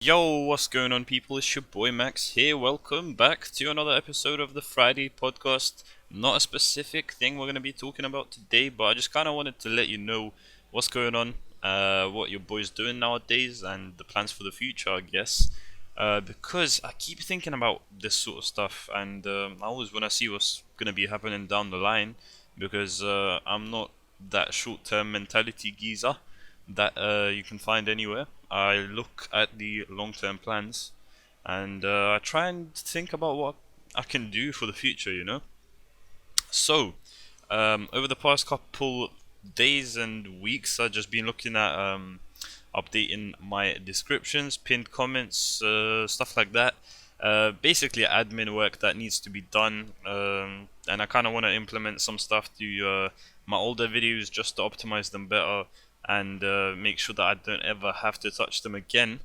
Yo, what's going on, people? It's your boy Max here. Welcome back to another episode of the Friday podcast. Not a specific thing we're going to be talking about today, but I just kind of wanted to let you know what's going on, what your boy's doing nowadays, and the plans for the future, I guess. Because I keep thinking about this sort of stuff, and I always want to see what's going to be happening down the line, because I'm not that short term mentality geezer that you can find anywhere. I look at the long term plans and I try and think about what I can do for the future, you know? So, over the past couple days and weeks, I've just been looking at updating my descriptions, pinned comments, stuff like that. Basically, admin work that needs to be done, and I kind of want to implement some stuff to my older videos just to optimize them better and make sure that I don't ever have to touch them again.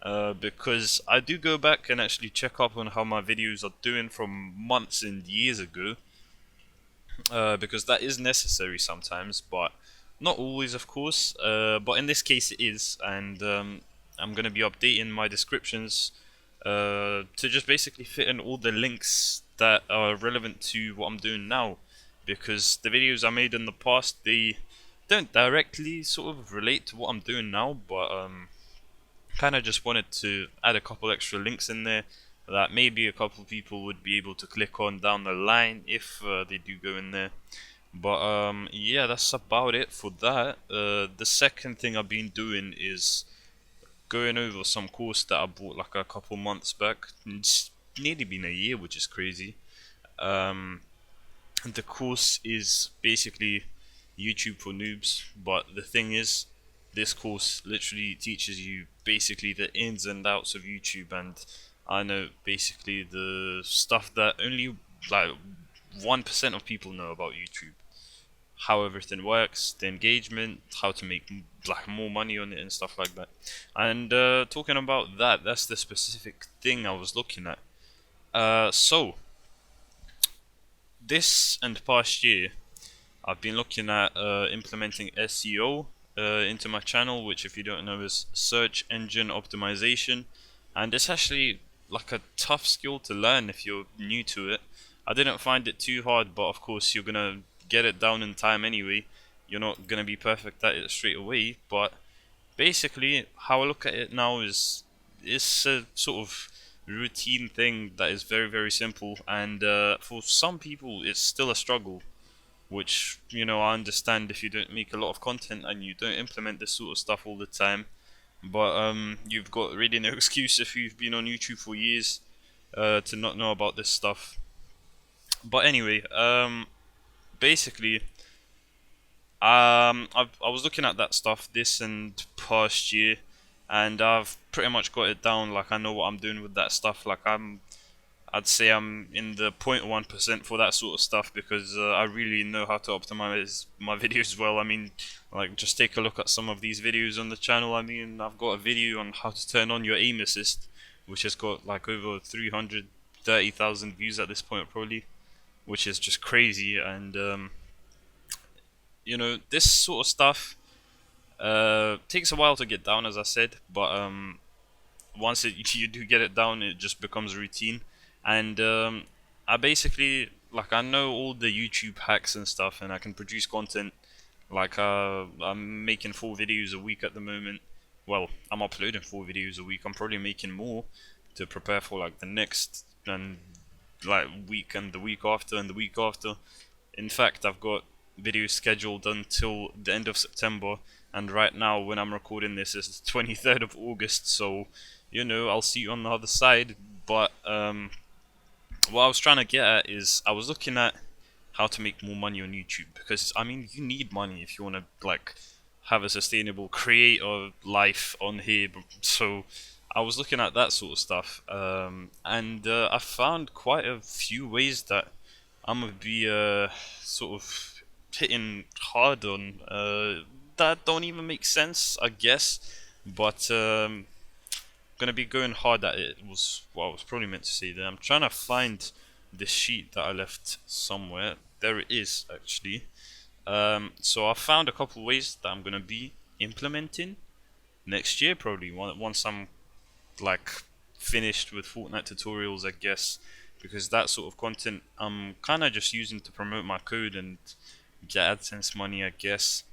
Because I do go back and actually check up on how my videos are doing from months and years ago, because that is necessary sometimes, but not always, of course. But in this case, it is, and I'm gonna be updating my descriptions to just basically fit in all the links that are relevant to what I'm doing now, because the videos I made in the past, they don't directly sort of relate to what I'm doing now, but kind of just wanted to add a couple extra links in there that maybe a couple people would be able to click on down the line if they do go in there. But yeah, that's about it for that. The second thing I've been doing is going over some course that I bought like a couple months back. It's nearly been a year, which is crazy. Um, the course is basically YouTube for noobs, but the thing is, this course literally teaches you basically the ins and outs of YouTube, and I know basically the stuff that only like 1% of people know about YouTube. How everything works, the engagement, how to make like more money on it and stuff like that. And talking about that, that's the specific thing I was looking at. So this and past year, I've been looking at implementing SEO into my channel, which, if you don't know, is search engine optimization, and it's actually like a tough skill to learn if you're new to it. I didn't find it too hard, but of course you're gonna get it down in time anyway. You're not gonna be perfect at it straight away, but basically how I look at it now is it's a sort of routine thing that is very very simple, and for some people it's still a struggle, which, I understand if you don't make a lot of content and you don't implement this sort of stuff all the time. But you've got really no excuse if you've been on YouTube for years to not know about this stuff. But anyway, basically, I was looking at that stuff this and past year, and I've pretty much got it down. Like, I know what I'm doing with that stuff. Like, I'd say I'm in the 0.1% for that sort of stuff, because I really know how to optimize my videos well. I mean, like, just take a look at some of these videos on the channel. I mean, I've got a video on how to turn on your aim assist, which has got like over 330,000 views at this point, probably, which is just crazy. And, this sort of stuff takes a while to get down, as I said, but once you do get it down, it just becomes routine. And I basically, like, I know all the YouTube hacks and stuff, and I can produce content. Like, I'm making 4 videos a week at the moment. Well, I'm uploading 4 videos a week. I'm probably making more to prepare for like the next and like week and the week after and the week after. In fact, I've got videos scheduled until the end of September, and right now when I'm recording this is the 23rd of August, so I'll see you on the other side. But what I was trying to get at is I was looking at how to make more money on YouTube, because I mean, you need money if you want to like have a sustainable creator life on here. So I was looking at that sort of stuff, and I found quite a few ways that I'm gonna be sort of hitting hard on that don't even make sense, I guess. But gonna be going hard at it was what I was probably meant to say there. I'm trying to find the sheet that I left somewhere. There it is, actually. So I found a couple ways that I'm gonna be implementing next year, probably once I'm like finished with Fortnite tutorials, I guess, because that sort of content I'm kind of just using to promote my code and get AdSense money, I guess.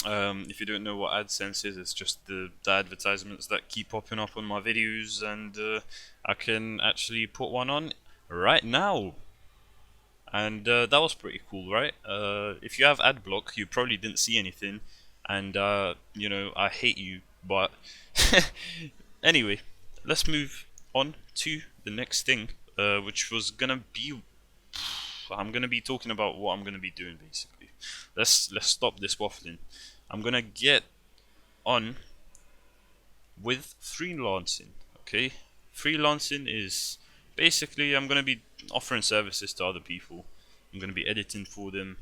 If you don't know what AdSense is, it's just the advertisements that keep popping up on my videos, and I can actually put one on right now. And that was pretty cool, right? If you have ad block, you probably didn't see anything, and I hate you. But anyway, let's move on to the next thing, which was gonna be I'm gonna be talking about what I'm gonna be doing basically. Let's stop this waffling. I'm gonna get on with freelancing. Okay, freelancing is basically I'm gonna be offering services to other people. I'm gonna be editing for them,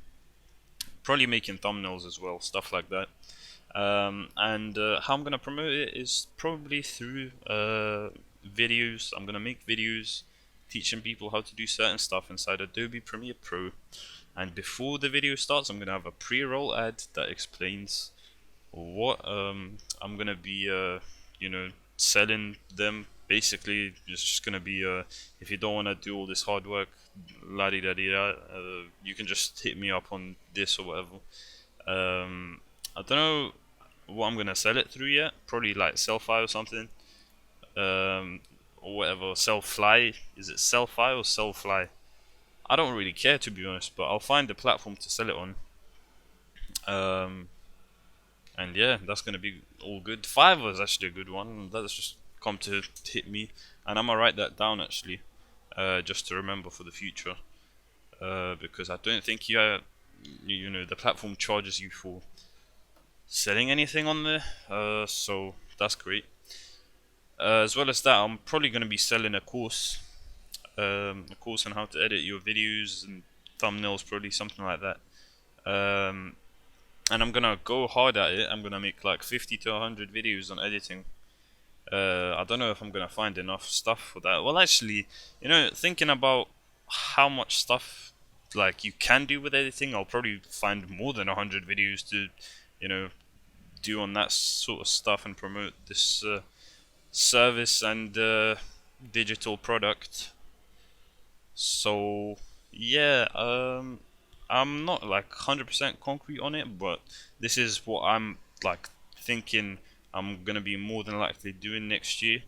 probably making thumbnails as well, stuff like that. And how I'm gonna promote it is probably through videos. I'm gonna make videos teaching people how to do certain stuff inside Adobe Premiere Pro. And before the video starts, I'm gonna have a pre-roll ad that explains what I'm gonna be selling them. Basically it's just gonna be if you don't want to do all this hard work, la di da di da, you can just hit me up on this or whatever. I don't know what I'm gonna sell it through yet. Probably like Sellfy or something, or whatever. Sellfly, is it Sellfy or Sellfly? I don't really care, to be honest, but I'll find a platform to sell it on. um And yeah, that's gonna be all good. Fiverr is actually a good one. That's just come to hit me, and I'm gonna write that down actually, just to remember for the future. Because I don't think the platform charges you for selling anything on there. So that's great. As well as that, I'm probably gonna be selling a course on how to edit your videos and thumbnails, probably something like that. And I'm gonna go hard at it. I'm gonna make like 50 to 100 videos on editing. I don't know if I'm gonna find enough stuff for that. Well, actually, thinking about how much stuff like you can do with editing, I'll probably find more than 100 videos to, you know, do on that sort of stuff and promote this service and digital product. So yeah, I'm not like 100% concrete on it, but this is what I'm like thinking I'm gonna be more than likely doing next year,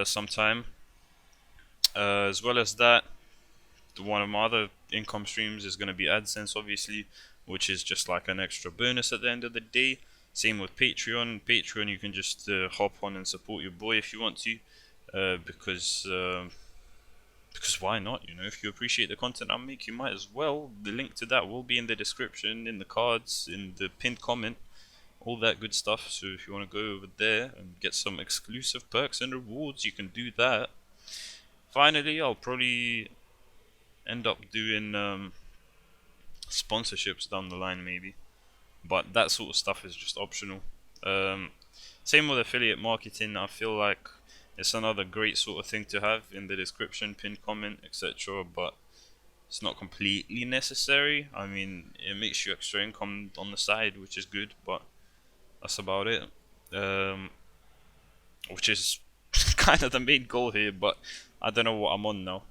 sometime. As well as that, one of my other income streams is gonna be AdSense, obviously, which is just like an extra bonus at the end of the day. Same with Patreon. Patreon, you can just hop on and support your boy if you want to, because why not? If you appreciate the content I make, you might as well. The link to that will be in the description, in the cards, in the pinned comment, all that good stuff. So if you want to go over there and get some exclusive perks and rewards, you can do that. Finally, I'll probably end up doing sponsorships down the line, maybe, but that sort of stuff is just optional. Um, Same with affiliate marketing. I feel like it's another great sort of thing to have in the description, pinned comment, etc. But it's not completely necessary. I mean, it makes you extra income on the side, which is good, but that's about it. Um, which is kind of the main goal here, but I don't know what I'm on now.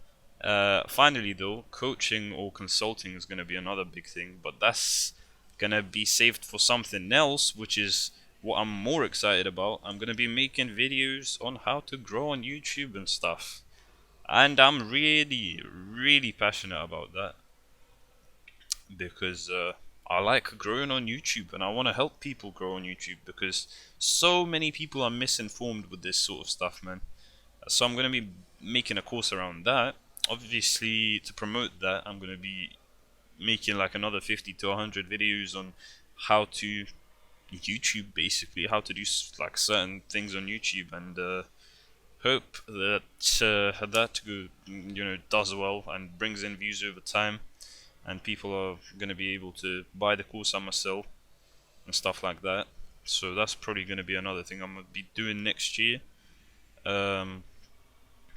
Finally, though, coaching or consulting is going to be another big thing, but that's going to be saved for something else, which is what I'm more excited about. I'm going to be making videos on how to grow on YouTube and stuff. And I'm really, really passionate about that because I like growing on YouTube and I want to help people grow on YouTube because so many people are misinformed with this sort of stuff, man. So I'm going to be making a course around that. Obviously, to promote that, I'm going to be making like another 50 to 100 videos on how to YouTube, basically, how to do like certain things on YouTube, and hope that that does well and brings in views over time, and people are going to be able to buy the course I must sell and stuff like that. So that's probably going to be another thing I'm going to be doing next year. Um,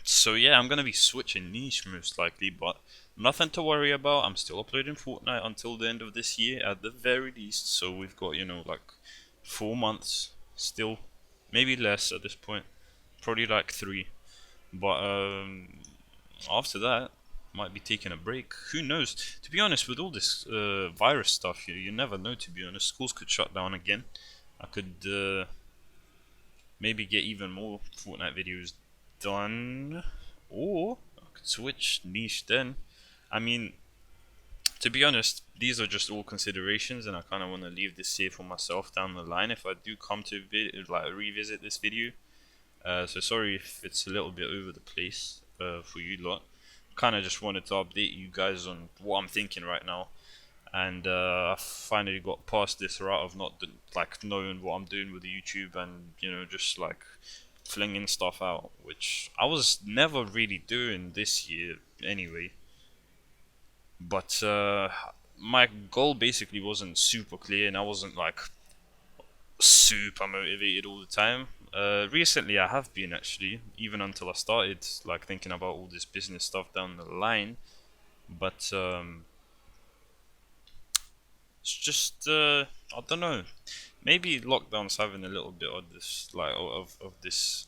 so yeah, I'm going to be switching niche most likely, but nothing to worry about. I'm still uploading Fortnite until the end of this year at the very least. So we've got, like 4 months still, maybe less at this point. Probably like 3. But after that, might be taking a break. Who knows? To be honest, with all this virus stuff, you never know. To be honest, schools could shut down again. I could maybe get even more Fortnite videos done, or I could switch niche then. I mean, to be honest, these are just all considerations, and I kind of want to leave this here for myself down the line if I do come to revisit this video. So sorry if it's a little bit over the place for you lot. Kind of just wanted to update you guys on what I'm thinking right now, and I finally got past this route of not like knowing what I'm doing with the YouTube, and just like flinging stuff out, which I was never really doing this year anyway. But my goal basically wasn't super clear, and I wasn't like super motivated all the time. Recently, I have been actually, even until I started like thinking about all this business stuff down the line. But it's just I don't know. Maybe lockdown's having a little bit of this like of this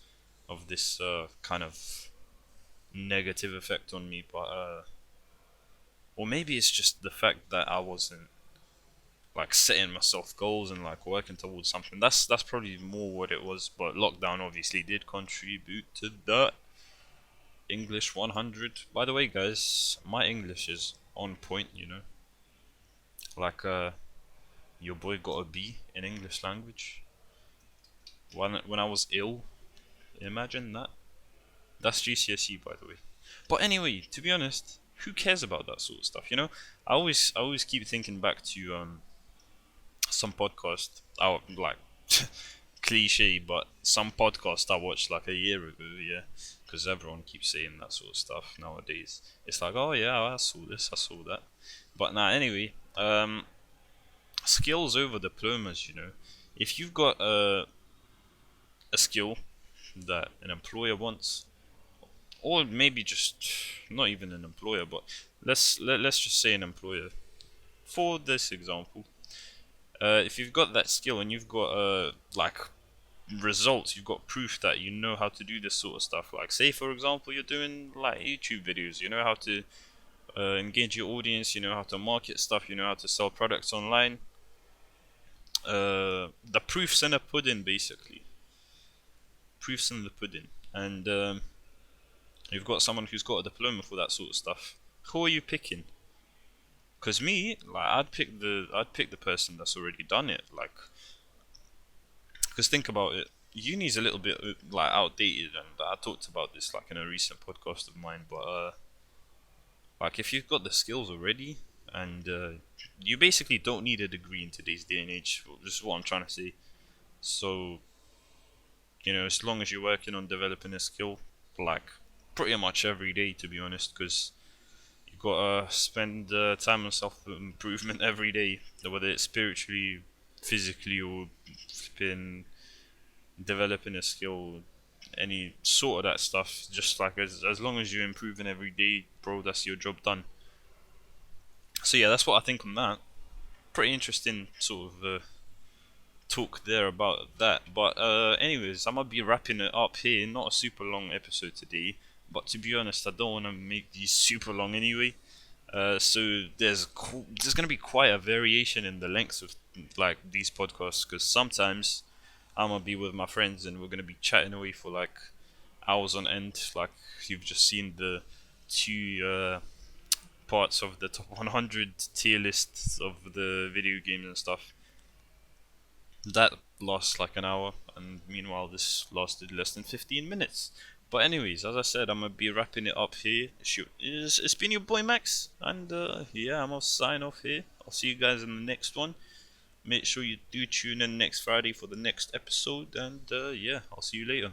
kind of negative effect on me, but or maybe it's just the fact that I wasn't like setting myself goals and like working towards something. That's probably more what it was. But lockdown obviously did contribute to that. English 100. By the way, guys, my English is on point. Like your boy got a B in English language when I was ill. Imagine that. That's GCSE, by the way. But anyway, to be honest, who cares about that sort of stuff? I always keep thinking back to some podcast. I like cliche, but some podcast I watched like a year ago. Yeah, because everyone keeps saying that sort of stuff nowadays. It's like, oh yeah, I saw this, I saw that. But now, anyway, skills over diplomas. If you've got a skill that an employer wants, or maybe just not even an employer, but let's just say an employer for this example. If you've got that skill and you've got like results, you've got proof that you know how to do this sort of stuff. Like, say for example, you're doing like YouTube videos, you know how to engage your audience, you know how to market stuff, you know how to sell products online. The proof's in the pudding, basically. Proof's in the pudding, and you've got someone who's got a diploma for that sort of stuff. Who are you picking? Cause me, like, I'd pick the person that's already done it. Like, cause think about it, uni's a little bit like outdated, and I talked about this like in a recent podcast of mine. But like, if you've got the skills already, and you basically don't need a degree in today's day and age. This is what I'm trying to say. So, as long as you're working on developing a skill, like pretty much every day, to be honest, because you gotta spend time on self improvement every day, whether it's spiritually, physically, or flipping developing a skill, any sort of that stuff. Just like as long as you're improving every day, bro, that's your job done. So yeah, that's what I think on that. Pretty interesting sort of talk there about that. But anyways, I'm gonna be wrapping it up here. Not a super long episode today, but to be honest, I don't want to make these super long anyway. So there's gonna be quite a variation in the lengths of like these podcasts, because sometimes I'm gonna be with my friends and we're gonna be chatting away for like hours on end. Like, you've just seen the two parts of the top 100 tier lists of the video games and stuff. That lasts like an hour, and meanwhile this lasted less than 15 minutes. But anyways, as I said, I'm gonna be wrapping it up here. It's been your boy Max, and yeah, I'm gonna sign off here. I'll see you guys in the next one. Make sure you do tune in next Friday for the next episode, and yeah, I'll see you later.